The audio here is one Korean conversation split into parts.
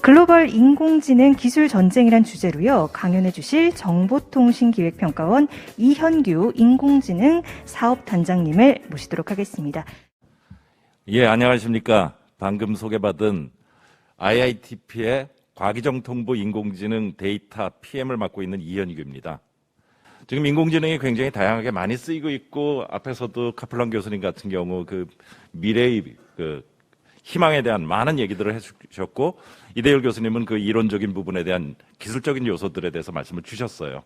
글로벌 인공지능 기술 전쟁이란 주제로요. 강연해 주실 정보통신기획평가원 이현규 인공지능 사업단장님을 모시도록 하겠습니다. 예, 안녕하십니까. 방금 소개받은 IITP의 과기정통부 인공지능 데이터 PM을 맡고 있는 이현규입니다. 지금 인공지능이 굉장히 다양하게 많이 쓰이고 있고, 앞에서도 카플란 교수님 같은 경우 미래의 희망에 대한 많은 얘기들을 해주셨고, 이대율 교수님은 그 이론적인 부분에 대한 기술적인 요소들에 대해서 말씀을 주셨어요.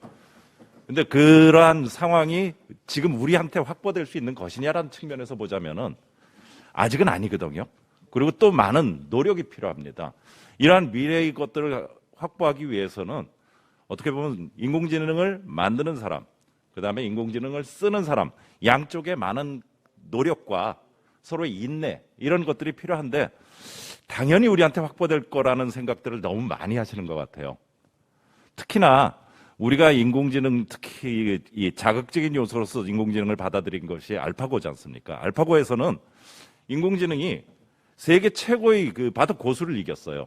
근데 그러한 상황이 지금 우리한테 확보될 수 있는 것이냐라는 측면에서 보자면은 아직은 아니거든요. 그리고 또 많은 노력이 필요합니다. 이러한 미래의 것들을 확보하기 위해서는 어떻게 보면 인공지능을 만드는 사람, 그다음에 인공지능을 쓰는 사람, 양쪽에 많은 노력과 서로의 인내, 이런 것들이 필요한데 당연히 우리한테 확보될 거라는 생각들을 너무 많이 하시는 것 같아요. 특히나 우리가 인공지능, 특히 이 자극적인 요소로서 인공지능을 받아들인 것이 알파고지 않습니까? 알파고에서는 인공지능이 세계 최고의 바둑 고수를 이겼어요.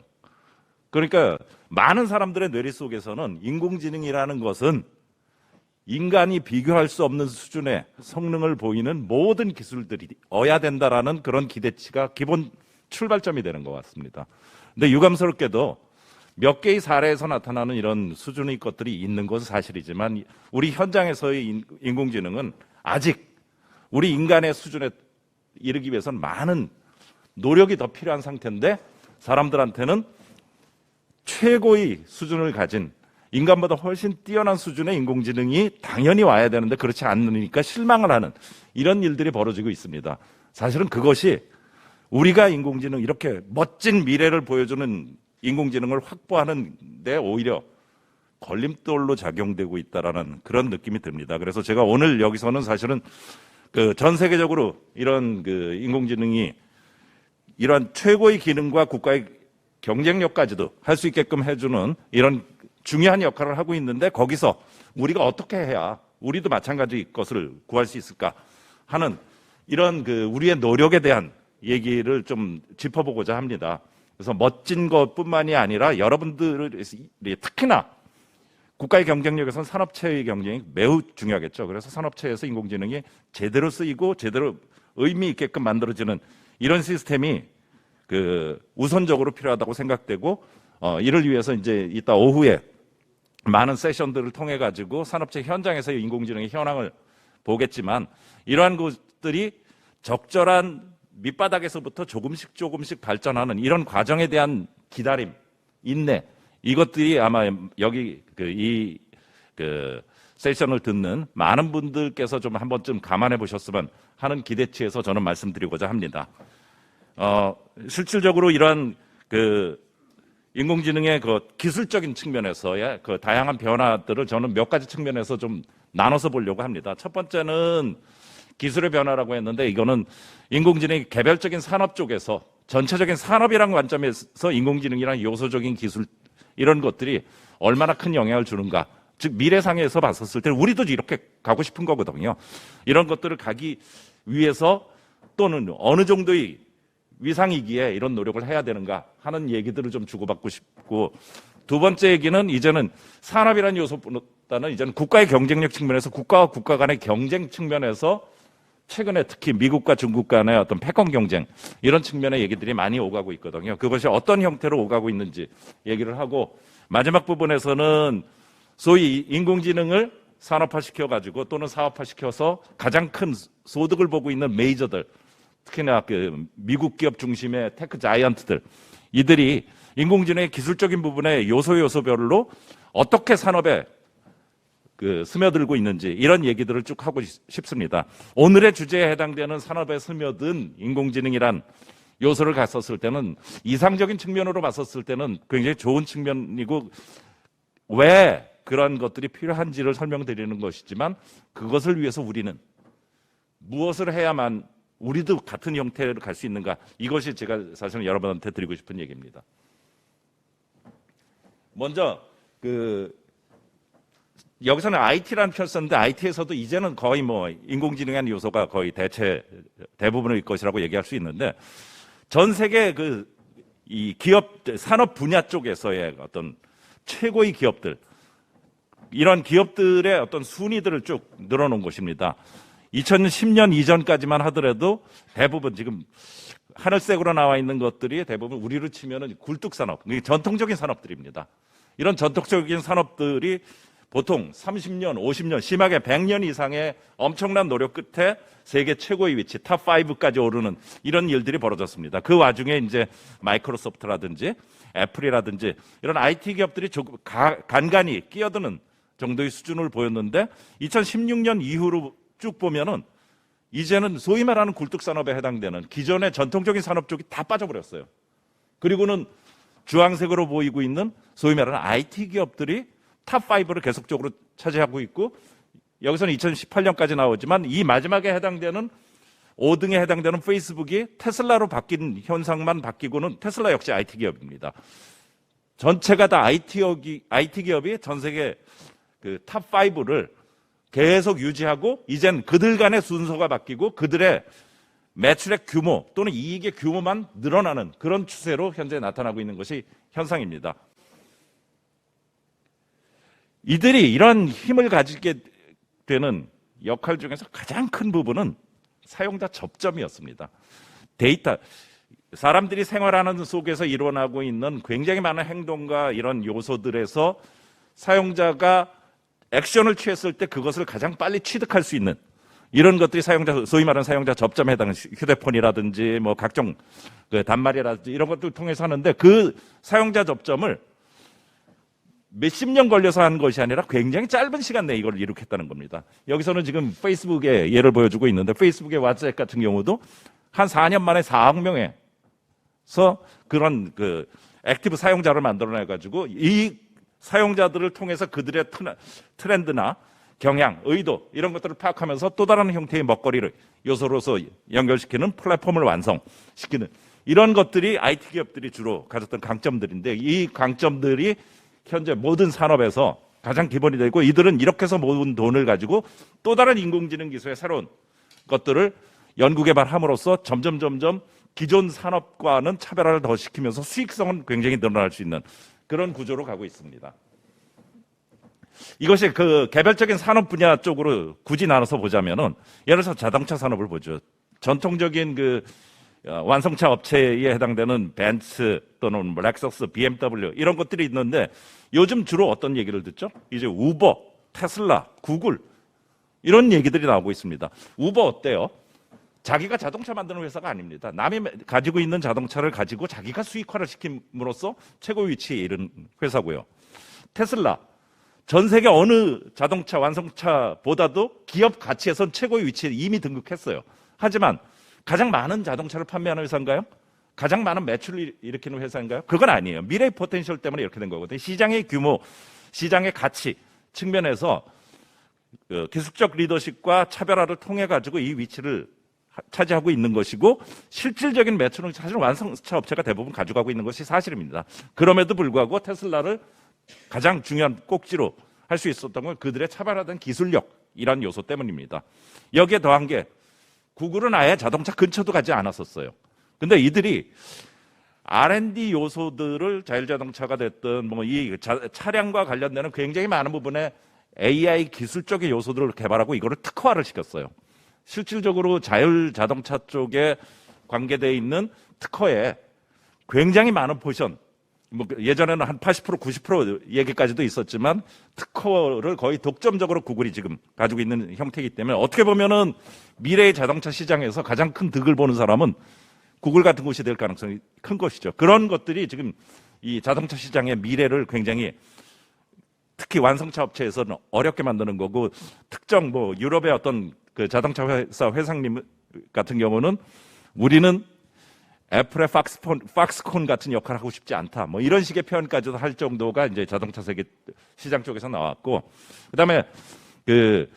그러니까 많은 사람들의 뇌리 속에서는 인공지능이라는 것은 인간이 비교할 수 없는 수준의 성능을 보이는 모든 기술들이 어야 된다라는 그런 기대치가 기본 출발점이 되는 것 같습니다. 근데 유감스럽게도 몇 개의 사례에서 나타나는 이런 수준의 것들이 있는 것은 사실이지만 우리 현장에서의 인공지능은 아직 우리 인간의 수준에 이르기 위해서는 많은 노력이 더 필요한 상태인데, 사람들한테는 최고의 수준을 가진 인간보다 훨씬 뛰어난 수준의 인공지능이 당연히 와야 되는데 그렇지 않으니까 실망을 하는 이런 일들이 벌어지고 있습니다. 사실은 그것이 우리가 인공지능, 이렇게 멋진 미래를 보여주는 인공지능을 확보하는 데 오히려 걸림돌로 작용되고 있다라는 그런 느낌이 듭니다. 그래서 제가 오늘 여기서는 사실은 전 세계적으로 이런 인공지능이 이러한 최고의 기능과 국가의 경쟁력까지도 할 수 있게끔 해주는 이런 중요한 역할을 하고 있는데, 거기서 우리가 어떻게 해야 우리도 마찬가지 것을 구할 수 있을까 하는 이런 우리의 노력에 대한 얘기를 좀 짚어보고자 합니다. 그래서 멋진 것뿐만이 아니라 여러분들이 특히나 국가의 경쟁력에서는 산업체의 경쟁이 매우 중요하겠죠. 그래서 산업체에서 인공지능이 제대로 쓰이고 제대로 의미 있게끔 만들어지는 이런 시스템이 우선적으로 필요하다고 생각되고, 이를 위해서 이제 이따 오후에 많은 세션들을 통해 가지고 산업체 현장에서의 인공지능의 현황을 보겠지만, 이러한 것들이 적절한 밑바닥에서부터 조금씩 발전하는 이런 과정에 대한 기다림, 인내, 이것들이 아마 여기 이 세션을 듣는 많은 분들께서 좀 한 번쯤 감안해 보셨으면 하는 기대치에서 저는 말씀드리고자 합니다. 실질적으로 이러한 인공지능의 기술적인 측면에서의 다양한 변화들을 저는 몇 가지 측면에서 좀 나눠서 보려고 합니다. 첫 번째는 기술의 변화라고 했는데, 이거는 인공지능이 개별적인 산업 쪽에서 전체적인 산업이라는 관점에서 인공지능이란 요소적인 기술, 이런 것들이 얼마나 큰 영향을 주는가, 즉 미래상에서 봤었을 때 우리도 이렇게 가고 싶은 거거든요. 이런 것들을 가기 위해서 또는 어느 정도의 위상이기에 이런 노력을 해야 되는가 하는 얘기들을 좀 주고받고 싶고, 두 번째 얘기는 이제는 산업이라는 요소보다는 이제는 국가의 경쟁력 측면에서 국가와 국가 간의 경쟁 측면에서 최근에 특히 미국과 중국 간의 어떤 패권 경쟁, 이런 측면의 얘기들이 많이 오가고 있거든요. 그것이 어떤 형태로 오가고 있는지 얘기를 하고, 마지막 부분에서는 소위 인공지능을 산업화시켜가지고 또는 사업화시켜서 가장 큰 소득을 보고 있는 메이저들, 특히나 미국 기업 중심의 테크 자이언트들, 이들이 인공지능의 기술적인 부분의 요소별로 어떻게 산업에 스며들고 있는지, 이런 얘기들을 쭉 하고 싶습니다. 오늘의 주제에 해당되는 산업에 스며든 인공지능이란 요소를 갔었을 때는, 이상적인 측면으로 봤었을 때는 굉장히 좋은 측면이고 왜 그런 것들이 필요한지를 설명드리는 것이지만, 그것을 위해서 우리는 무엇을 해야만 우리도 같은 형태로 갈 수 있는가, 이것이 제가 사실은 여러분한테 드리고 싶은 얘기입니다. 먼저 여기서는 IT라는 표현을 썼는데, IT에서도 이제는 거의 인공지능이라는 요소가 거의 대부분일 것이라고 얘기할 수 있는데, 전 세계 이 기업 산업 분야 쪽에서의 어떤 최고의 기업들, 이런 기업들의 어떤 순위들을 쭉 늘어놓은 것입니다. 2010년 이전까지만 하더라도 대부분 지금 하늘색으로 나와 있는 것들이 대부분 우리로 치면은 굴뚝산업, 전통적인 산업들입니다. 이런 전통적인 산업들이 보통 30년, 50년, 심하게 100년 이상의 엄청난 노력 끝에 세계 최고의 위치, 탑5까지 오르는 이런 일들이 벌어졌습니다. 그 와중에 이제 마이크로소프트라든지 애플이라든지 이런 IT 기업들이 조금 간간히 끼어드는 정도의 수준을 보였는데 2016년 이후로 쭉 보면은 이제는 소위 말하는 굴뚝산업에 해당되는 기존의 전통적인 산업 쪽이 다 빠져버렸어요. 그리고는 주황색으로 보이고 있는 소위 말하는 IT 기업들이 탑5를 계속적으로 차지하고 있고, 여기서는 2018년까지 나오지만 이 마지막에 해당되는 5등에 해당되는 페이스북이 테슬라로 바뀐 현상만 바뀌고는 테슬라 역시 IT 기업입니다. 전체가 다 IT 기업이 전 세계 그 탑5를 계속 유지하고 이젠 그들 간의 순서가 바뀌고 그들의 매출의 규모 또는 이익의 규모만 늘어나는 그런 추세로 현재 나타나고 있는 것이 현상입니다. 이들이 이런 힘을 가지게 되는 역할 중에서 가장 큰 부분은 사용자 접점이었습니다. 데이터, 사람들이 생활하는 속에서 일어나고 있는 굉장히 많은 행동과 이런 요소들에서 사용자가 액션을 취했을 때 그것을 가장 빨리 취득할 수 있는 이런 것들이 사용자, 소위 말하는 사용자 접점에 해당하는 휴대폰이라든지 뭐 각종 그 단말이라든지 이런 것들을 통해서 하는데, 그 사용자 접점을 몇십 년 걸려서 한 것이 아니라 굉장히 짧은 시간 내에 이걸 이룩했다는 겁니다. 여기서는 지금 페이스북의 예를 보여주고 있는데, 페이스북의 왓츠앱 같은 경우도 한 4년 만에 4억 명에서 그런 그 액티브 사용자를 만들어내가지고 이 사용자들을 통해서 그들의 트렌드나 경향, 의도 이런 것들을 파악하면서 또 다른 형태의 먹거리를 요소로서 연결시키는 플랫폼을 완성시키는 이런 것들이 IT 기업들이 주로 가졌던 강점들인데, 이 강점들이 현재 모든 산업에서 가장 기본이 되고, 이들은 이렇게 해서 모은 돈을 가지고 또 다른 인공지능 기술의 새로운 것들을 연구개발함으로써 점점 기존 산업과는 차별화를 더 시키면서 수익성은 굉장히 늘어날 수 있는 그런 구조로 가고 있습니다. 이것이 그 개별적인 산업 분야 쪽으로 굳이 나눠서 보자면은, 예를 들어서 자동차 산업을 보죠. 전통적인 그 완성차 업체에 해당되는 벤츠 또는 렉서스, BMW 이런 것들이 있는데, 요즘 주로 어떤 얘기를 듣죠? 이제 우버, 테슬라, 구글 이런 얘기들이 나오고 있습니다. 우버 어때요? 자기가 자동차 만드는 회사가 아닙니다. 남이 가지고 있는 자동차를 가지고 자기가 수익화를 시킴으로써 최고 위치에 이른 회사고요. 테슬라, 전 세계 어느 자동차 완성차보다도 기업 가치에선 최고의 위치에 이미 등극했어요. 하지만 가장 많은 자동차를 판매하는 회사인가요? 가장 많은 매출을 일으키는 회사인가요? 그건 아니에요. 미래의 포텐셜 때문에 이렇게 된 거거든요. 시장의 규모, 시장의 가치 측면에서 기술적 리더십과 차별화를 통해 가지고 이 위치를 차지하고 있는 것이고, 실질적인 매출은 사실 완성차 업체가 대부분 가져가고 있는 것이 사실입니다. 그럼에도 불구하고 테슬라를 가장 중요한 꼭지로 할 수 있었던 건 그들의 차별화된 기술력이라는 요소 때문입니다. 여기에 더한 게 구글은 아예 자동차 근처도 가지 않았었어요. 근데 이들이 R&D 요소들을 자율자동차가 됐든 뭐 이 차량과 관련되는 굉장히 많은 부분에 AI 기술적인 요소들을 개발하고 이거를 특화를 시켰어요. 실질적으로 자율자동차 쪽에 관계되어 있는 특허에 굉장히 많은 포션, 뭐 예전에는 한 80%, 90% 얘기까지도 있었지만 특허를 거의 독점적으로 구글이 지금 가지고 있는 형태이기 때문에, 어떻게 보면은 미래의 자동차 시장에서 가장 큰 득을 보는 사람은 구글 같은 곳이 될 가능성이 큰 것이죠. 그런 것들이 지금 이 자동차 시장의 미래를 굉장히, 특히 완성차 업체에서는 어렵게 만드는 거고, 특정 뭐 유럽의 어떤 그 자동차 회사 회장님 같은 경우는 우리는 애플의 팍스콘 같은 역할을 하고 싶지 않다, 뭐 이런 식의 표현까지도 할 정도가 이제 자동차 세계 시장 쪽에서 나왔고, 그다음에 그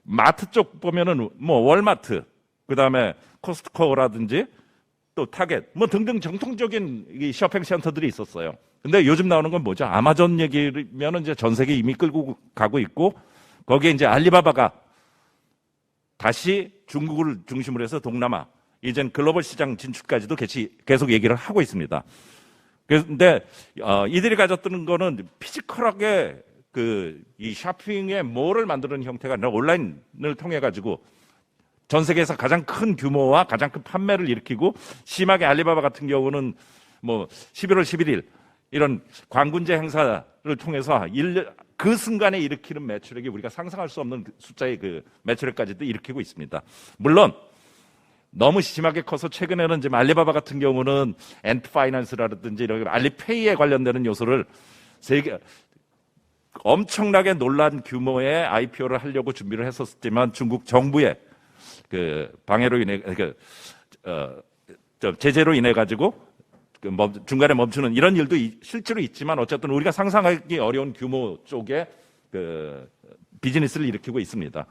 마트 쪽 보면은 뭐 월마트, 그다음에 코스트코라든지 또 타겟 뭐 등등 정통적인 이 쇼핑 센터들이 있었어요. 근데 요즘 나오는 건 뭐죠? 아마존 얘기면은 이제 전 세계 이미 끌고 가고 있고, 거기에 이제 알리바바가 다시 중국을 중심으로 해서 동남아, 이젠 글로벌 시장 진출까지도 계속 얘기를 하고 있습니다. 그런데 이들이 가졌던 거는 피지컬하게 이 쇼핑의 몰을 만드는 형태가 아니라 온라인을 통해 가지고 전 세계에서 가장 큰 규모와 가장 큰 판매를 일으키고, 심하게 알리바바 같은 경우는 뭐 11월 11일 이런 광군제 행사를 통해서 그 순간에 일으키는 매출액이 우리가 상상할 수 없는 숫자의 그 매출액까지도 일으키고 있습니다. 물론 너무 심하게 커서 최근에는 지금 알리바바 같은 경우는 엔트 파이낸스라든지 이런 알리페이에 관련되는 요소를 엄청나게 놀란 규모의 IPO를 하려고 준비를 했었지만 중국 정부의 그 방해로 인해 제재로 인해 가지고 중간에 멈추는 이런 일도 실제로 있지만, 어쨌든 우리가 상상하기 어려운 규모 쪽의 그 비즈니스를 일으키고 있습니다.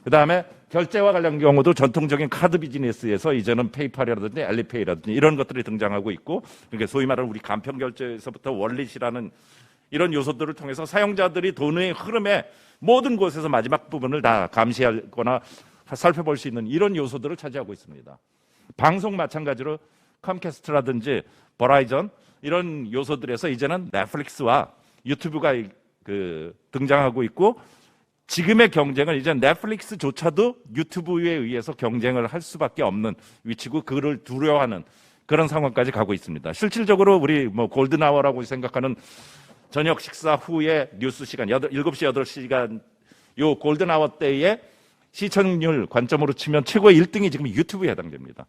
그 다음에 결제와 관련 경우도 전통적인 카드 비즈니스에서 이제는 페이팔이라든지 알리페이라든지 이런 것들이 등장하고 있고, 그러니까 소위 말하는 우리 간편 결제에서부터 월릿이라는 이런 요소들을 통해서 사용자들이 돈의 흐름의 모든 곳에서 마지막 부분을 다 감시하거나 살펴볼 수 있는 이런 요소들을 차지하고 있습니다. 방송 마찬가지로 컴캐스트라든지 버라이전 이런 요소들에서 이제는 넷플릭스와 유튜브가 등장하고 있고, 지금의 경쟁은 이제 넷플릭스조차도 유튜브에 의해서 경쟁을 할 수밖에 없는 위치고, 그를 두려워하는 그런 상황까지 가고 있습니다. 실질적으로 우리 뭐 골든아워라고 생각하는 저녁 식사 후에 뉴스 시간 7시, 8시간 요 골든아워 때에 시청률 관점으로 치면 최고의 1등이 지금 유튜브에 해당됩니다.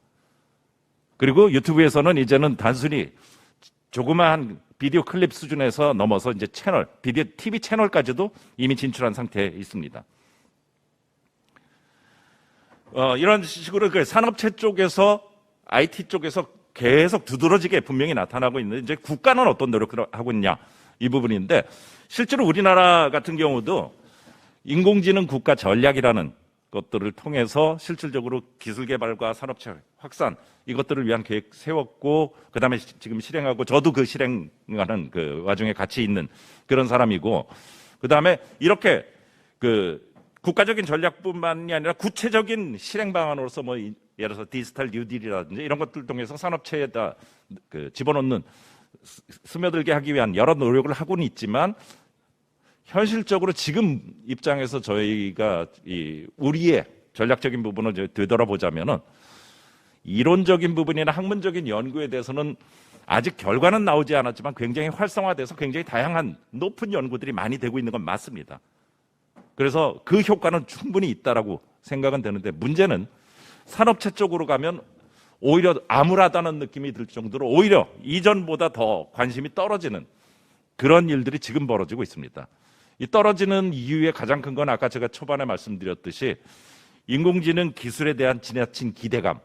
그리고 유튜브에서는 이제는 단순히 조그마한 비디오 클립 수준에서 넘어서 이제 채널, 비디오 TV 채널까지도 이미 진출한 상태에 있습니다. 이런 식으로 그 산업체 쪽에서, IT 쪽에서 계속 두드러지게 분명히 나타나고 있는데, 이제 국가는 어떤 노력을 하고 있냐 이 부분인데, 실제로 우리나라 같은 경우도 인공지능 국가 전략이라는 것들을 통해서 실질적으로 기술 개발과 산업체 확산 이것들을 위한 계획 세웠고, 그다음에 지금 실행하고, 저도 그 실행하는 그 와중에 같이 있는 그런 사람이고, 그다음에 이렇게 그 국가적인 전략뿐만이 아니라 구체적인 실행 방안으로서 뭐 예를 들어서 디지털 뉴딜이라든지 이런 것들 통해서 산업체에다 그 집어넣는, 스며들게 하기 위한 여러 노력을 하고는 있지만, 현실적으로 지금 입장에서 저희가 우리의 전략적인 부분을 되돌아보자면은, 이론적인 부분이나 학문적인 연구에 대해서는 아직 결과는 나오지 않았지만 굉장히 활성화돼서 굉장히 다양한 높은 연구들이 많이 되고 있는 건 맞습니다. 그래서 그 효과는 충분히 있다라고 생각은 되는데, 문제는 산업체 쪽으로 가면 오히려 암울하다는 느낌이 들 정도로 오히려 이전보다 더 관심이 떨어지는 그런 일들이 지금 벌어지고 있습니다. 이 떨어지는 이유의 가장 큰 건 아까 제가 초반에 말씀드렸듯이 인공지능 기술에 대한 지나친 기대감,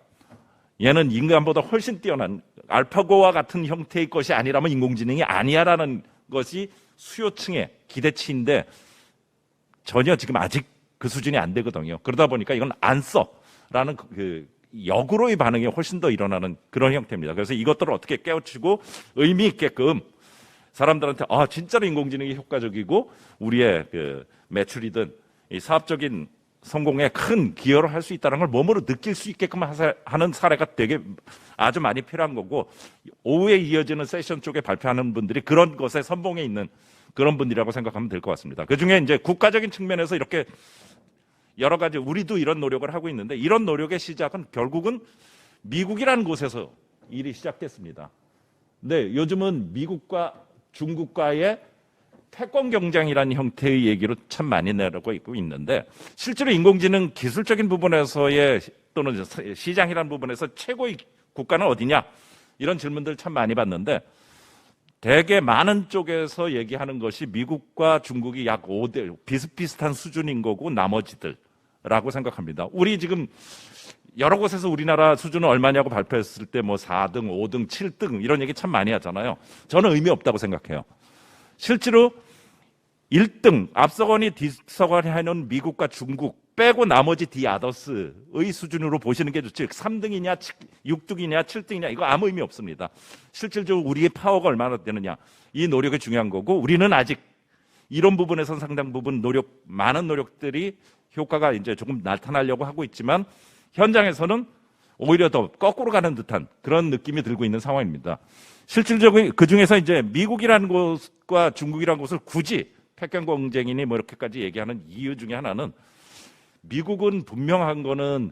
얘는 인간보다 훨씬 뛰어난 알파고와 같은 형태의 것이 아니라면 인공지능이 아니야라는 것이 수요층의 기대치인데, 전혀 지금 아직 그 수준이 안 되거든요. 그러다 보니까 이건 안 써라는 그 역으로의 반응이 훨씬 더 일어나는 그런 형태입니다. 그래서 이것들을 어떻게 깨우치고 의미 있게끔 사람들한테 진짜로 인공지능이 효과적이고 우리의 그 매출이든 이 사업적인 성공에 큰 기여를 할 수 있다는 걸 몸으로 느낄 수 있게끔 하는 사례가 되게 아주 많이 필요한 거고, 오후에 이어지는 세션 쪽에 발표하는 분들이 그런 것에 선봉에 있는 그런 분들이라고 생각하면 될 것 같습니다. 그중에 이제 국가적인 측면에서 이렇게 여러 가지 우리도 이런 노력을 하고 있는데, 이런 노력의 시작은 결국은 미국이라는 곳에서 일이 시작됐습니다. 근데 요즘은 미국과 중국과의 패권 경쟁이라는 형태의 얘기로 참 많이 내려고 있는데, 실제로 인공지능 기술적인 부분에서의 또는 시장이라는 부분에서 최고의 국가는 어디냐 이런 질문들 참 많이 받는데, 되게 많은 쪽에서 얘기하는 것이 미국과 중국이 약 5대 비슷비슷한 수준인 거고 나머지들라고 생각합니다. 우리 지금 여러 곳에서 우리나라 수준은 얼마냐고 발표했을 때 뭐 4등, 5등, 7등 이런 얘기 참 많이 하잖아요. 저는 의미 없다고 생각해요. 실제로 1등, 앞서거니 뒤서거니 하는 미국과 중국 빼고 나머지 디아더스의 수준으로 보시는 게 좋지, 3등이냐, 6등이냐, 7등이냐 이거 아무 의미 없습니다. 실질적으로 우리의 파워가 얼마나 되느냐 이 노력이 중요한 거고, 우리는 아직 이런 부분에서 상당 부분 많은 노력들이 효과가 이제 조금 나타나려고 하고 있지만, 현장에서는 오히려 더 거꾸로 가는 듯한 그런 느낌이 들고 있는 상황입니다. 실질적으로 그 중에서 이제 미국이라는 곳과 중국이라는 곳을 굳이 패권 경쟁이니 뭐 이렇게까지 얘기하는 이유 중에 하나는 미국은 분명한 거는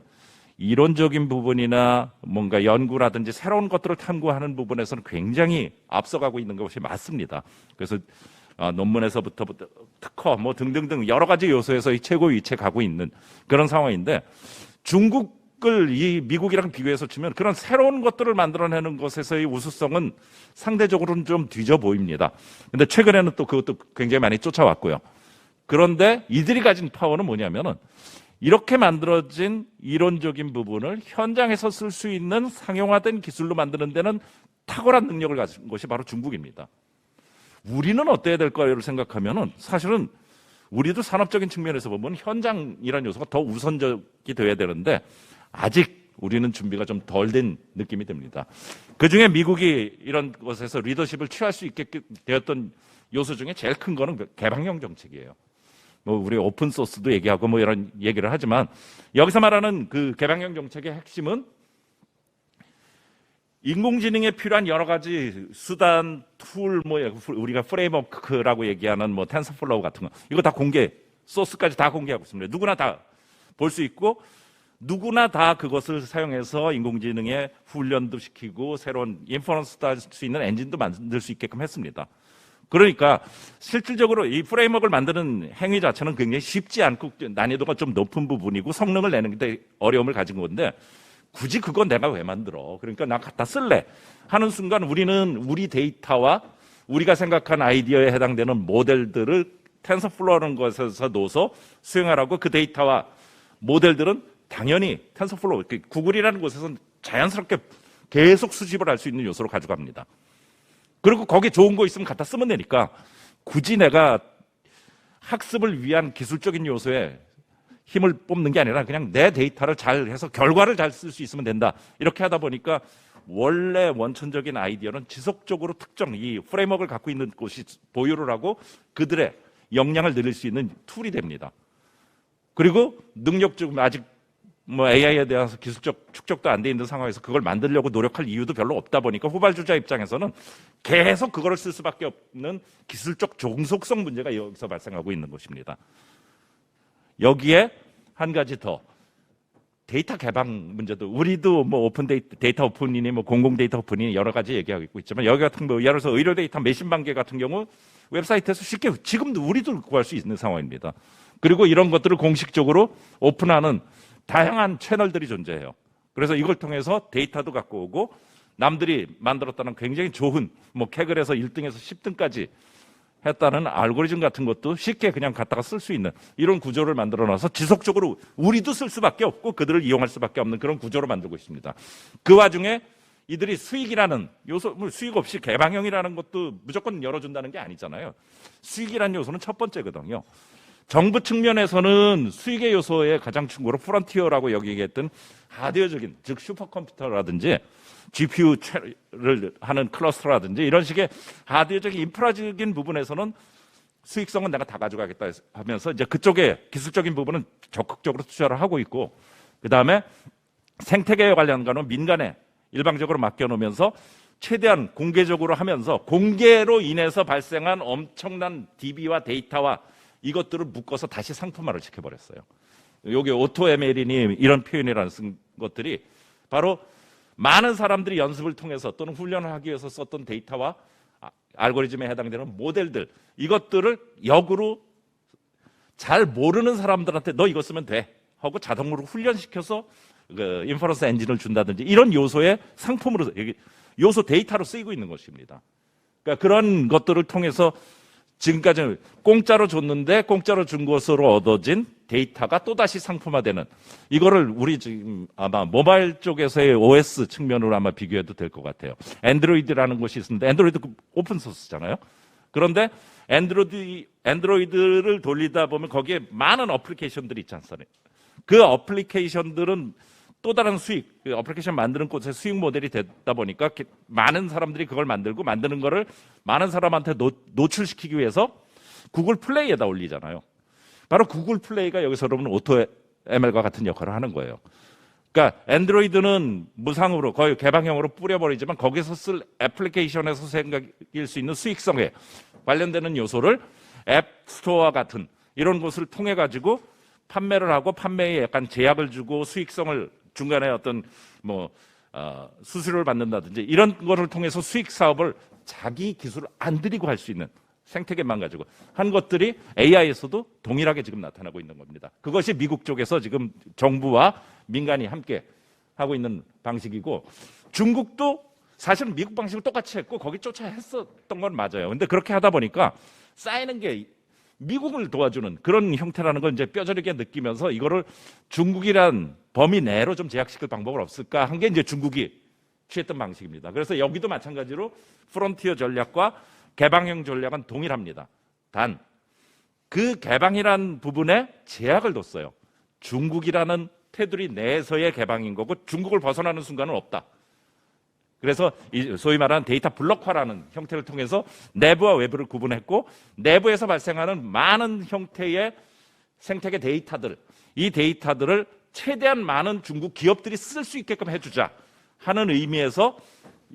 이론적인 부분이나 뭔가 연구라든지 새로운 것들을 탐구하는 부분에서는 굉장히 앞서가고 있는 것이 맞습니다. 그래서 논문에서부터 특허 뭐 등등등 여러 가지 요소에서 최고 위치에 가고 있는 그런 상황인데 중국을 이 미국이랑 비교해서 치면 그런 새로운 것들을 만들어내는 것에서의 우수성은 상대적으로는 좀 뒤져 보입니다. 근데 최근에는 또 그것도 굉장히 많이 쫓아왔고요. 그런데 이들이 가진 파워는 뭐냐면은 이렇게 만들어진 이론적인 부분을 현장에서 쓸 수 있는 상용화된 기술로 만드는 데는 탁월한 능력을 가진 것이 바로 중국입니다. 우리는 어때야 될까를 생각하면은 사실은 우리도 산업적인 측면에서 보면 현장이라는 요소가 더 우선적이 되어야 되는데 아직 우리는 준비가 좀 덜 된 느낌이 듭니다. 그중에 미국이 이런 것에서 리더십을 취할 수 있게 되었던 요소 중에 제일 큰 거는 개방형 정책이에요. 뭐 우리 오픈 소스도 얘기하고 뭐 이런 얘기를 하지만 여기서 말하는 그 개방형 정책의 핵심은 인공지능에 필요한 여러 가지 수단, 툴, 뭐 우리가 프레임워크라고 얘기하는 뭐 텐서플로우 같은 거 이거 다 공개, 소스까지 다 공개하고 있습니다. 누구나 다 볼 수 있고 누구나 다 그것을 사용해서 인공지능에 훈련도 시키고 새로운 인퍼런스도 할 수 있는 엔진도 만들 수 있게끔 했습니다. 그러니까 실질적으로 이 프레임워크를 만드는 행위 자체는 굉장히 쉽지 않고 난이도가 좀 높은 부분이고 성능을 내는 데 어려움을 가진 건데 굳이 그건 내가 왜 만들어? 그러니까 나 갖다 쓸래 하는 순간 우리는 우리 데이터와 우리가 생각한 아이디어에 해당되는 모델들을 텐서플로우라는 것에서 넣어서 수행하라고 그 데이터와 모델들은 당연히 텐서플로우, 구글이라는 곳에서는 자연스럽게 계속 수집을 할 수 있는 요소로 가져갑니다. 그리고 거기에 좋은 거 있으면 갖다 쓰면 되니까 굳이 내가 학습을 위한 기술적인 요소에 힘을 뽑는 게 아니라 그냥 내 데이터를 잘 해서 결과를 잘 쓸 수 있으면 된다. 이렇게 하다 보니까 원래 원천적인 아이디어는 지속적으로 특정 이 프레임워크를 갖고 있는 곳이 보유를 하고 그들의 역량을 늘릴 수 있는 툴이 됩니다. 그리고 능력적으로 아직 뭐 AI에 대해서 기술적 축적도 안 돼 있는 상황에서 그걸 만들려고 노력할 이유도 별로 없다 보니까 후발주자 입장에서는 계속 그거를 쓸 수밖에 없는 기술적 종속성 문제가 여기서 발생하고 있는 것입니다. 여기에 한 가지 더 데이터 개방 문제도 우리도 뭐 오픈 데이터 오픈이니 뭐 공공 데이터 오픈이니 여러 가지 얘기하고 있지만 여기 같은 뭐 예를 들어서 의료 데이터 메신방계 같은 경우 웹사이트에서 쉽게 지금도 우리도 구할 수 있는 상황입니다. 그리고 이런 것들을 공식적으로 오픈하는 다양한 채널들이 존재해요. 그래서 이걸 통해서 데이터도 갖고 오고 남들이 만들었다는 굉장히 좋은 뭐 캐글에서 1등에서 10등까지 했다는 알고리즘 같은 것도 쉽게 그냥 갖다가 쓸 수 있는 이런 구조를 만들어놔서 지속적으로 우리도 쓸 수밖에 없고 그들을 이용할 수밖에 없는 그런 구조로 만들고 있습니다. 그 와중에 이들이 수익이라는 요소, 수익 없이 개방형이라는 것도 무조건 열어준다는 게 아니잖아요. 수익이라는 요소는 첫 번째거든요. 정부 측면에서는 수익의 요소의 가장 충고로 프론티어라고 여기겠던 하드웨어적인, 즉 슈퍼컴퓨터라든지 GPU를 하는 클러스터라든지 이런 식의 하드웨어적인 인프라적인 부분에서는 수익성은 내가 다 가져가겠다 하면서 이제 그쪽에 기술적인 부분은 적극적으로 투자를 하고 있고 그 다음에 생태계에 관련한 거는 민간에 일방적으로 맡겨놓으면서 최대한 공개적으로 하면서 공개로 인해서 발생한 엄청난 DB와 데이터와 이것들을 묶어서 다시 상품화를 시켜버렸어요. 여기 오토ML이니 이런 표현이라는 것들이 바로 많은 사람들이 연습을 통해서 또는 훈련을 하기 위해서 썼던 데이터와 알고리즘에 해당되는 모델들 이것들을 역으로 잘 모르는 사람들한테 너 이거 쓰면 돼 하고 자동으로 훈련시켜서 그 인퍼런스 엔진을 준다든지 이런 요소의 상품으로 요소 데이터로 쓰이고 있는 것입니다. 그러니까 그런 것들을 통해서 지금까지 공짜로 줬는데 공짜로 준 것으로 얻어진 데이터가 또다시 상품화되는 이거를 우리 지금 아마 모바일 쪽에서의 OS 측면으로 아마 비교해도 될 것 같아요. 안드로이드라는 것이 있는데 안드로이드 오픈 소스잖아요. 그런데 안드로이드를 돌리다 보면 거기에 많은 어플리케이션들이 있지 않습니까? 그 어플리케이션들은 또 다른 수익, 그 어플리케이션 만드는 곳의 수익 모델이 되다 보니까 많은 사람들이 그걸 만들고 만드는 거를 많은 사람한테 노출시키기 위해서 구글 플레이에다 올리잖아요. 바로 구글 플레이가 여기서 여러분 오토 ML과 같은 역할을 하는 거예요. 그러니까 애android는 무상으로 거의 개방형으로 뿌려버리지만 거기서 쓸 애플리케이션에서 생각일 수 있는 수익성에 관련되는 요소를 앱스토어와 같은 이런 곳을 통해 가지고 판매를 하고 판매에 약간 제약을 주고 수익성을 중간에 어떤 수수료를 받는다든지 이런 거를 통해서 수익 사업을 자기 기술을 안 들이고 할 수 있는 생태계만 가지고 한 것들이 AI에서도 동일하게 지금 나타나고 있는 겁니다. 그것이 미국 쪽에서 지금 정부와 민간이 함께 하고 있는 방식이고 중국도 사실은 미국 방식을 똑같이 했고 거기 쫓아 했었던 건 맞아요. 근데 그렇게 하다 보니까 쌓이는 게 미국을 도와주는 그런 형태라는 걸 이제 뼈저리게 느끼면서 이거를 중국이란 범위 내로 좀 제약시킬 방법은 없을까 한 게 이제 중국이 취했던 방식입니다. 그래서 여기도 마찬가지로 프론티어 전략과 개방형 전략은 동일합니다. 단 그 개방이란 부분에 제약을 뒀어요. 중국이라는 테두리 내에서의 개방인 거고 중국을 벗어나는 순간은 없다. 그래서 소위 말하는 데이터 블록화라는 형태를 통해서 내부와 외부를 구분했고 내부에서 발생하는 많은 형태의 생태계 데이터들, 이 데이터들을 최대한 많은 중국 기업들이 쓸 수 있게끔 해주자 하는 의미에서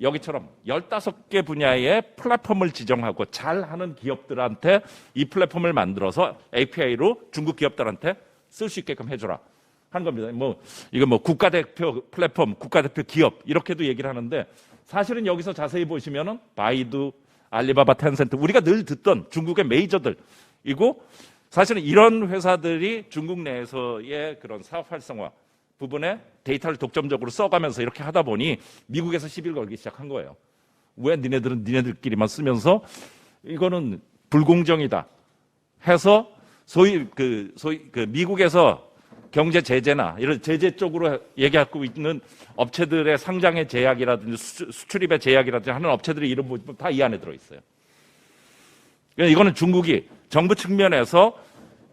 여기처럼 15개 분야의 플랫폼을 지정하고 잘하는 기업들한테 이 플랫폼을 만들어서 API로 중국 기업들한테 쓸 수 있게끔 해줘라 한 겁니다. 이거 국가대표 플랫폼, 국가대표 기업 이렇게도 얘기를 하는데 사실은 여기서 자세히 보시면은 바이두, 알리바바, 텐센트 우리가 늘 듣던 중국의 메이저들이고 사실은 이런 회사들이 중국 내에서의 그런 사업 활성화 부분에 데이터를 독점적으로 써가면서 이렇게 하다 보니 미국에서 시비를 걸기 시작한 거예요. 왜 니네들은 니네들끼리만 쓰면서 이거는 불공정이다 해서 소위 미국에서 경제 제재나 이런 제재 쪽으로 얘기하고 있는 업체들의 상장의 제약이라든지 수출입의 제약이라든지 하는 업체들의 이름 보시면 다 이 안에 들어있어요. 이거는 중국이 정부 측면에서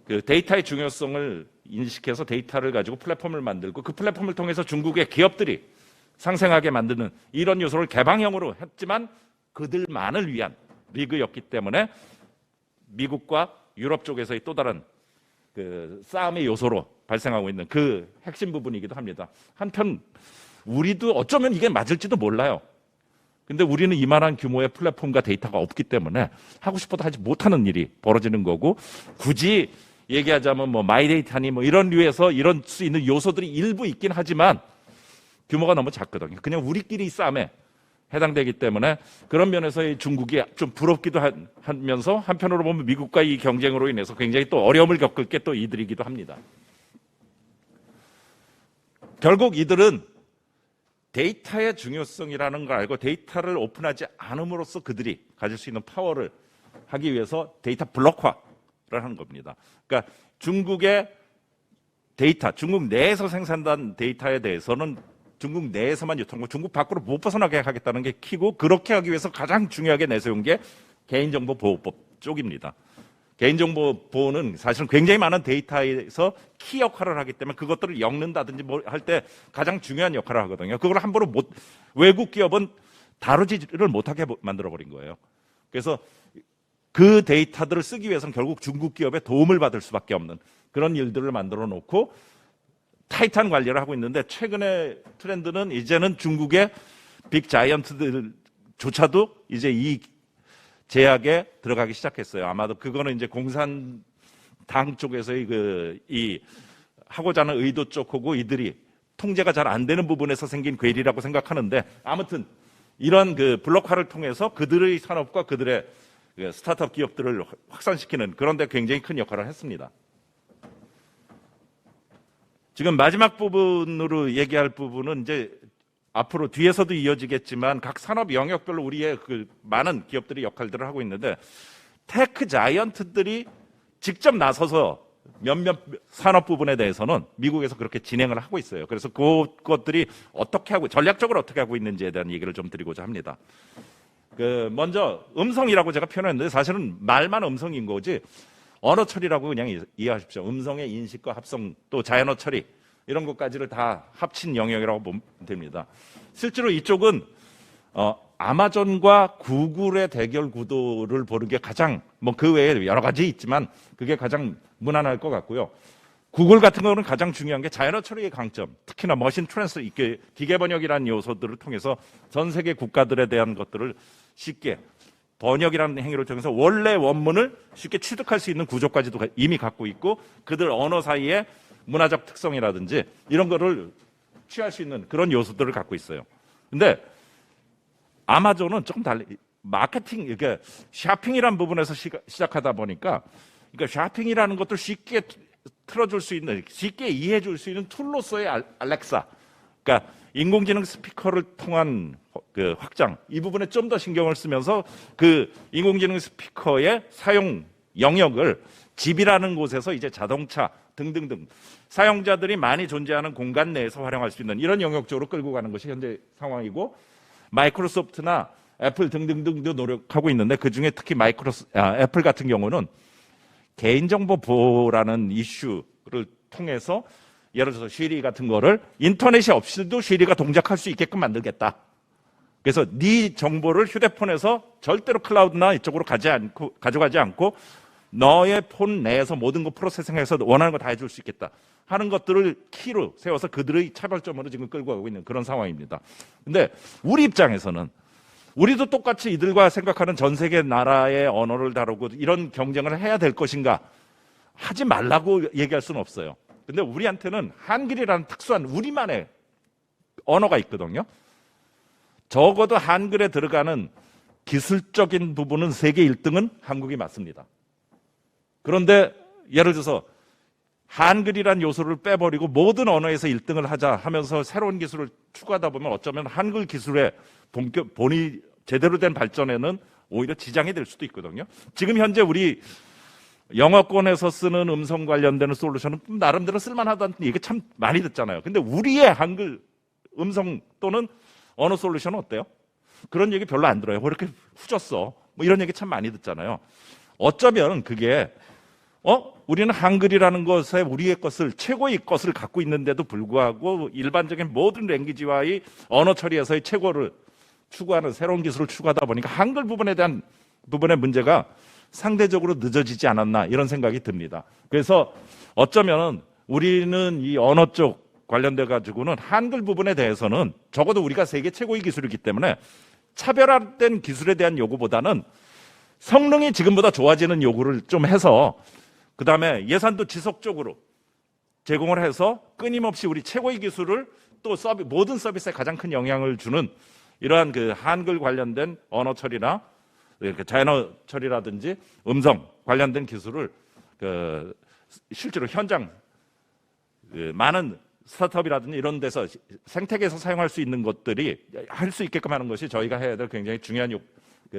그 데이터의 중요성을 인식해서 데이터를 가지고 플랫폼을 만들고 그 플랫폼을 통해서 중국의 기업들이 상생하게 만드는 이런 요소를 개방형으로 했지만 그들만을 위한 리그였기 때문에 미국과 유럽 쪽에서의 또 다른 그 싸움의 요소로 발생하고 있는 그 핵심 부분이기도 합니다. 한편 우리도 어쩌면 이게 맞을지도 몰라요. 근데 우리는 이만한 규모의 플랫폼과 데이터가 없기 때문에 하고 싶어도 하지 못하는 일이 벌어지는 거고 굳이 얘기하자면 마이데이터니 이런 류에서 이런 수 있는 요소들이 일부 있긴 하지만 규모가 너무 작거든요. 그냥 우리끼리 싸움에 해당되기 때문에 그런 면에서 중국이 좀 부럽기도 하면서 한편으로 보면 미국과 이 경쟁으로 인해서 굉장히 또 어려움을 겪을 게 또 이들이기도 합니다. 결국 이들은 데이터의 중요성이라는 걸 알고 데이터를 오픈하지 않음으로써 그들이 가질 수 있는 파워를 하기 위해서 데이터 블록화를 하는 겁니다. 그러니까 중국의 데이터, 중국 내에서 생산된 데이터에 대해서는 중국 내에서만 유통하고 중국 밖으로 못 벗어나게 하겠다는 게 키고 그렇게 하기 위해서 가장 중요하게 내세운 게 개인정보보호법 쪽입니다. 개인정보 보호는 사실은 굉장히 많은 데이터에서 키 역할을 하기 때문에 그것들을 엮는다든지 할 때 가장 중요한 역할을 하거든요. 그걸 함부로 외국 기업은 다루지를 못하게 만들어버린 거예요. 그래서 그 데이터들을 쓰기 위해서는 결국 중국 기업의 도움을 받을 수밖에 없는 그런 일들을 만들어 놓고 타이트한 관리를 하고 있는데 최근의 트렌드는 이제는 중국의 빅 자이언트들조차도 이제 이 제약에 들어가기 시작했어요. 아마도 그거는 이제 공산당 쪽에서의 이 하고자 하는 의도 쪽하고 이들이 통제가 잘 안 되는 부분에서 생긴 괴리라고 생각하는데 아무튼 이런 그 블록화를 통해서 그들의 산업과 그들의 스타트업 기업들을 확산시키는 그런 데 굉장히 큰 역할을 했습니다. 지금 마지막 부분으로 얘기할 부분은 이제 앞으로 뒤에서도 이어지겠지만 각 산업 영역별로 우리의 그 많은 기업들이 역할들을 하고 있는데 테크 자이언트들이 직접 나서서 몇몇 산업 부분에 대해서는 미국에서 그렇게 진행을 하고 있어요. 그래서 그것들이 어떻게 하고 전략적으로 어떻게 하고 있는지에 대한 얘기를 좀 드리고자 합니다. 먼저 음성이라고 제가 표현했는데 사실은 말만 음성인 거지 언어 처리라고 그냥 이해하십시오. 음성의 인식과 합성 또 자연어 처리 이런 것까지를 다 합친 영역이라고 보면 됩니다. 실제로 이쪽은 아마존과 구글의 대결 구도를 보는 게 가장 그 외에 여러 가지 있지만 그게 가장 무난할 것 같고요. 구글 같은 경우는 가장 중요한 게 자연어 처리의 강점, 특히나 머신 트랜스, 이게 기계 번역이라는 요소들을 통해서 전 세계 국가들에 대한 것들을 쉽게 번역이라는 행위를 통해서 원래 원문을 쉽게 취득할 수 있는 구조까지도 이미 갖고 있고 그들 언어 사이의 문화적 특성이라든지 이런 거를 취할 수 있는 그런 요소들을 갖고 있어요. 근데 아마존은 조금 달리 마케팅, 이게 쇼핑이라는 부분에서 시작하다 보니까 그러니까 쇼핑이라는 것들 쉽게 틀어줄 수 있는, 쉽게 이해해줄 수 있는 툴로서의 알렉사, 그러니까 인공지능 스피커를 통한 그 확장, 이 부분에 좀 더 신경을 쓰면서 그 인공지능 스피커의 사용 영역을 집이라는 곳에서 이제 자동차 등등등 사용자들이 많이 존재하는 공간 내에서 활용할 수 있는 이런 영역 쪽으로 끌고 가는 것이 현재 상황이고, 마이크로소프트나 애플 등등등도 노력하고 있는데 그중에 특히 애플 같은 경우는 개인정보 보호라는 이슈를 통해서 예를 들어서 쉬리 같은 거를 인터넷이 없이도 쉬리가 동작할 수 있게끔 만들겠다. 그래서 네 정보를 휴대폰에서 절대로 클라우드나 이쪽으로 가져가지 않고 너의 폰 내에서 모든 거 프로세싱해서 원하는 거 다 해줄 수 있겠다 하는 것들을 키로 세워서 그들의 차별점으로 지금 끌고 가고 있는 그런 상황입니다. 근데 우리 입장에서는 우리도 똑같이 이들과 생각하는 전 세계 나라의 언어를 다루고 이런 경쟁을 해야 될 것인가, 하지 말라고 얘기할 수는 없어요. 근데 우리한테는 한글이라는 특수한 우리만의 언어가 있거든요. 적어도 한글에 들어가는 기술적인 부분은 세계 1등은 한국이 맞습니다. 그런데 예를 들어서 한글이란 요소를 빼버리고 모든 언어에서 1등을 하자 하면서 새로운 기술을 추구하다 보면 어쩌면 한글 기술의 본이 제대로 된 발전에는 오히려 지장이 될 수도 있거든요. 지금 현재 우리 영어권에서 쓰는 음성 관련되는 솔루션은 나름대로 쓸만하다는 얘기 참 많이 듣잖아요. 근데 우리의 한글 음성 또는 언어 솔루션은 어때요? 그런 얘기 별로 안 들어요. 왜 이렇게 후졌어? 뭐 이런 얘기 참 많이 듣잖아요. 어쩌면 그게 우리는 한글이라는 것에 우리의 것을, 최고의 것을 갖고 있는데도 불구하고 일반적인 모든 랭귀지와의 언어 처리에서의 최고를 추구하는 새로운 기술을 추구하다 보니까 한글 부분에 대한 부분의 문제가 상대적으로 늦어지지 않았나 이런 생각이 듭니다. 그래서 어쩌면 우리는 이 언어 쪽 관련돼 가지고는 한글 부분에 대해서는 적어도 우리가 세계 최고의 기술이기 때문에 차별화된 기술에 대한 요구보다는 성능이 지금보다 좋아지는 요구를 좀 해서 그다음에 예산도 지속적으로 제공을 해서 끊임없이 우리 최고의 기술을 또 모든 서비스에 가장 큰 영향을 주는 이러한 그 한글 관련된 언어 처리나 자연어 처리라든지 음성 관련된 기술을 실제로 현장 많은 스타트업이라든지 이런 데서 생태계에서 사용할 수 있는 것들이 할 수 있게끔 하는 것이 저희가 해야 될 굉장히 중요한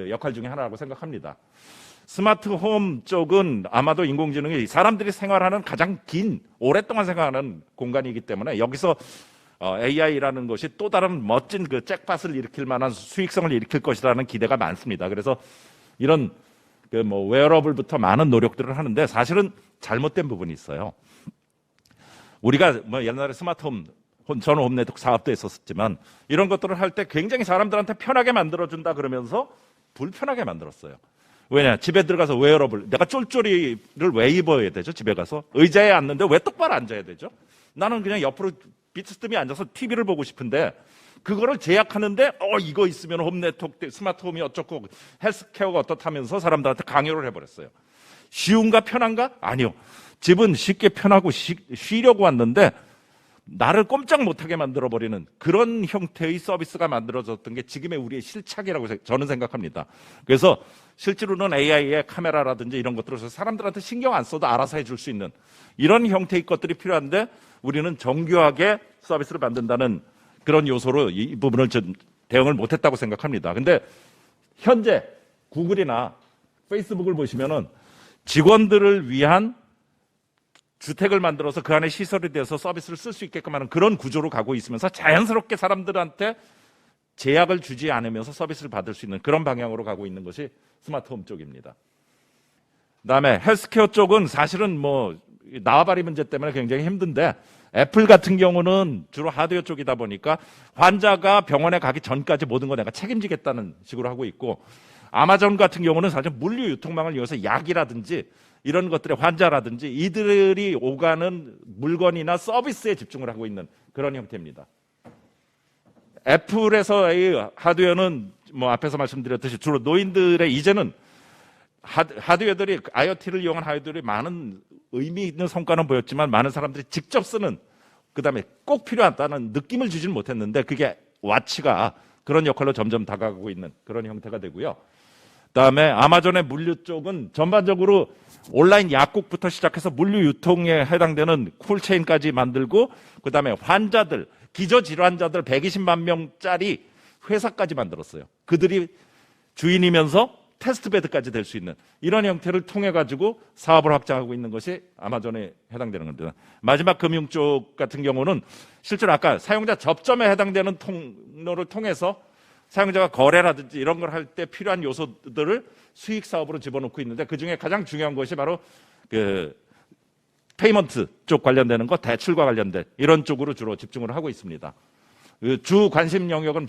역할 중에 하나라고 생각합니다. 스마트 홈 쪽은 아마도 인공지능이 사람들이 생활하는 가장 긴, 오랫동안 생활하는 공간이기 때문에 여기서 AI라는 것이 또 다른 멋진 그 잭팟을 일으킬 만한 수익성을 일으킬 것이라는 기대가 많습니다. 그래서 이런 웨어러블부터 많은 노력들을 하는데 사실은 잘못된 부분이 있어요. 우리가 옛날에 스마트홈 전 홈네트워크 사업도 했었지만 이런 것들을 할 때 굉장히 사람들한테 편하게 만들어준다 그러면서 불편하게 만들었어요. 왜냐? 집에 들어가서 웨어러블, 내가 쫄쫄이를 왜 입어야 되죠? 집에 가서 의자에 앉는데 왜 똑바로 앉아야 되죠? 나는 그냥 옆으로 비스듬히 앉아서 TV를 보고 싶은데 그거를 제약하는데 이거 있으면 홈네트워크 스마트홈이 어쩌고 헬스케어가 어떻다면서 사람들한테 강요를 해버렸어요. 쉬운가 편한가? 아니요. 집은 쉽게 편하고 쉬려고 왔는데 나를 꼼짝 못하게 만들어버리는 그런 형태의 서비스가 만들어졌던 게 지금의 우리의 실착이라고 저는 생각합니다. 그래서 실제로는 AI의 카메라라든지 이런 것들을 사람들한테 신경 안 써도 알아서 해줄 수 있는 이런 형태의 것들이 필요한데 우리는 정교하게 서비스를 만든다는 그런 요소로 이 부분을 좀 대응을 못했다고 생각합니다. 근데 현재 구글이나 페이스북을 보시면은 직원들을 위한 주택을 만들어서 그 안에 시설이 돼서 서비스를 쓸 수 있게끔 하는 그런 구조로 가고 있으면서 자연스럽게 사람들한테 제약을 주지 않으면서 서비스를 받을 수 있는 그런 방향으로 가고 있는 것이 스마트홈 쪽입니다. 그다음에 헬스케어 쪽은 사실은 나와바리 문제 때문에 굉장히 힘든데 애플 같은 경우는 주로 하드웨어 쪽이다 보니까 환자가 병원에 가기 전까지 모든 거 내가 책임지겠다는 식으로 하고 있고 아마존 같은 경우는 사실 물류 유통망을 이용해서 약이라든지 이런 것들의 환자라든지 이들이 오가는 물건이나 서비스에 집중을 하고 있는 그런 형태입니다. 애플에서의 하드웨어는 뭐 앞에서 말씀드렸듯이 주로 노인들의 이제는 하드웨어들이 IoT를 이용한 하드웨어들이 많은 의미 있는 성과는 보였지만 많은 사람들이 직접 쓰는 그다음에 꼭 필요하다는 느낌을 주지는 못했는데 그게 와치가 그런 역할로 점점 다가가고 있는 그런 형태가 되고요. 그다음에 아마존의 물류 쪽은 전반적으로 온라인 약국부터 시작해서 물류 유통에 해당되는 쿨체인까지 만들고 그다음에 환자들, 기저질환자들 120만 명짜리 회사까지 만들었어요. 그들이 주인이면서 테스트베드까지 될 수 있는 이런 형태를 통해 가지고 사업을 확장하고 있는 것이 아마존에 해당되는 겁니다. 마지막 금융 쪽 같은 경우는 실제로 아까 사용자 접점에 해당되는 통로를 통해서 사용자가 거래라든지 이런 걸 할 때 필요한 요소들을 수익 사업으로 집어넣고 있는데 그중에 가장 중요한 것이 바로 그 페이먼트 쪽 관련되는 것, 대출과 관련된 이런 쪽으로 주로 집중을 하고 있습니다. 그 주 관심 영역은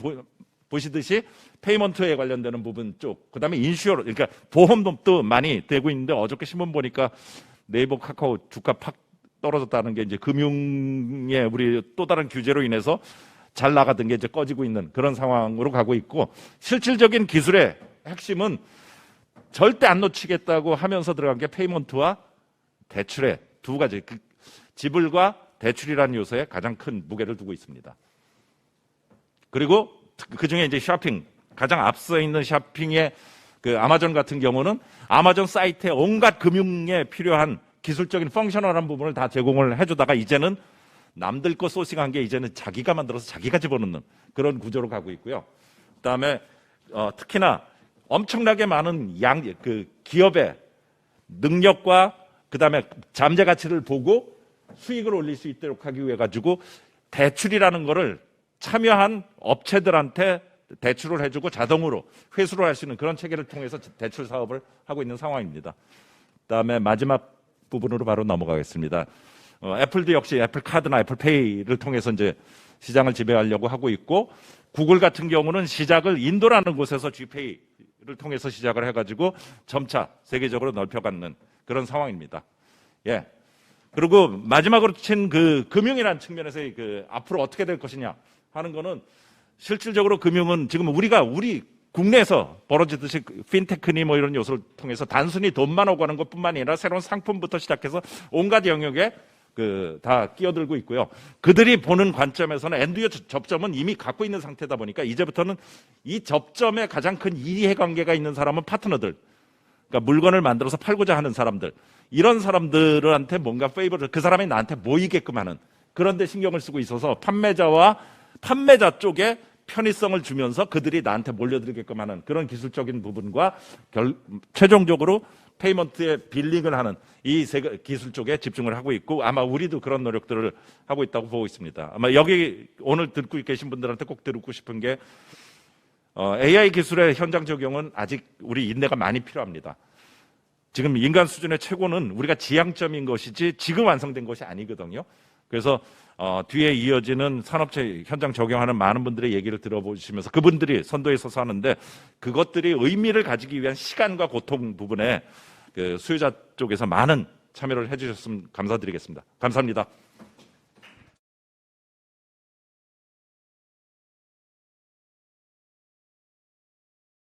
보시듯이 페이먼트에 관련되는 부분 쪽, 그다음에 인슈어, 그러니까 보험도 많이 되고 있는데 어저께 신문 보니까 네이버, 카카오 주가 팍 떨어졌다는 게 이제 금융의 우리 또 다른 규제로 인해서 잘 나가던 게 이제 꺼지고 있는 그런 상황으로 가고 있고 실질적인 기술의 핵심은 절대 안 놓치겠다고 하면서 들어간 게 페이먼트와 대출의 두 가지 지불과 대출이라는 요소에 가장 큰 무게를 두고 있습니다. 그리고 그 중에 이제 쇼핑 가장 앞서 있는 쇼핑의 그 아마존 같은 경우는 아마존 사이트에 온갖 금융에 필요한 기술적인 펑셔널한 부분을 다 제공을 해주다가 이제는 남들 거 소싱한 게 이제는 자기가 만들어서 자기가 집어넣는 그런 구조로 가고 있고요. 그다음에 특히나 엄청나게 많은 그 기업의 능력과 그다음에 잠재 가치를 보고 수익을 올릴 수 있도록 하기 위해 가지고 대출이라는 거를 참여한 업체들한테 대출을 해주고 자동으로 회수를 할 수 있는 그런 체계를 통해서 대출 사업을 하고 있는 상황입니다. 그다음에 마지막 부분으로 바로 넘어가겠습니다. 애플도 역시 애플 카드나 애플페이를 통해서 이제 시장을 지배하려고 하고 있고 구글 같은 경우는 시작을 인도라는 곳에서 G페이를 통해서 시작을 해가지고 점차 세계적으로 넓혀가는 그런 상황입니다. 예. 그리고 마지막으로 친 그 금융이라는 측면에서의 그 앞으로 어떻게 될 것이냐 하는 거는 실질적으로 금융은 지금 우리 국내에서 벌어지듯이 핀테크니 뭐 이런 요소를 통해서 단순히 돈만 오고 가는 것뿐만 아니라 새로운 상품부터 시작해서 온갖 영역에 다 끼어들고 있고요. 그들이 보는 관점에서는 엔드유저 접점은 이미 갖고 있는 상태다 보니까 이제부터는 이 접점에 가장 큰 이해관계가 있는 사람은 파트너들, 그러니까 물건을 만들어서 팔고자 하는 사람들, 이런 사람들한테 뭔가 페이버를 그 사람이 나한테 모이게끔 하는 그런 데 신경을 쓰고 있어서 판매자 쪽에 편의성을 주면서 그들이 나한테 몰려들게끔 하는 그런 기술적인 부분과 최종적으로 페이먼트에 빌링을 하는 이 기술 쪽에 집중을 하고 있고 아마 우리도 그런 노력들을 하고 있다고 보고 있습니다. 아마 여기 오늘 듣고 계신 분들한테 꼭 듣고 싶은 게 AI 기술의 현장 적용은 아직 우리 인내가 많이 필요합니다. 지금 인간 수준의 최고는 우리가 지향점인 것이지 지금 완성된 것이 아니거든요. 그래서 뒤에 이어지는 산업체 현장 적용하는 많은 분들의 얘기를 들어보시면서 그분들이 선도에 서서 하는데 그것들이 의미를 가지기 위한 시간과 고통 부분에 그 수요자 쪽에서 많은 참여를 해주셨으면 감사드리겠습니다. 감사합니다.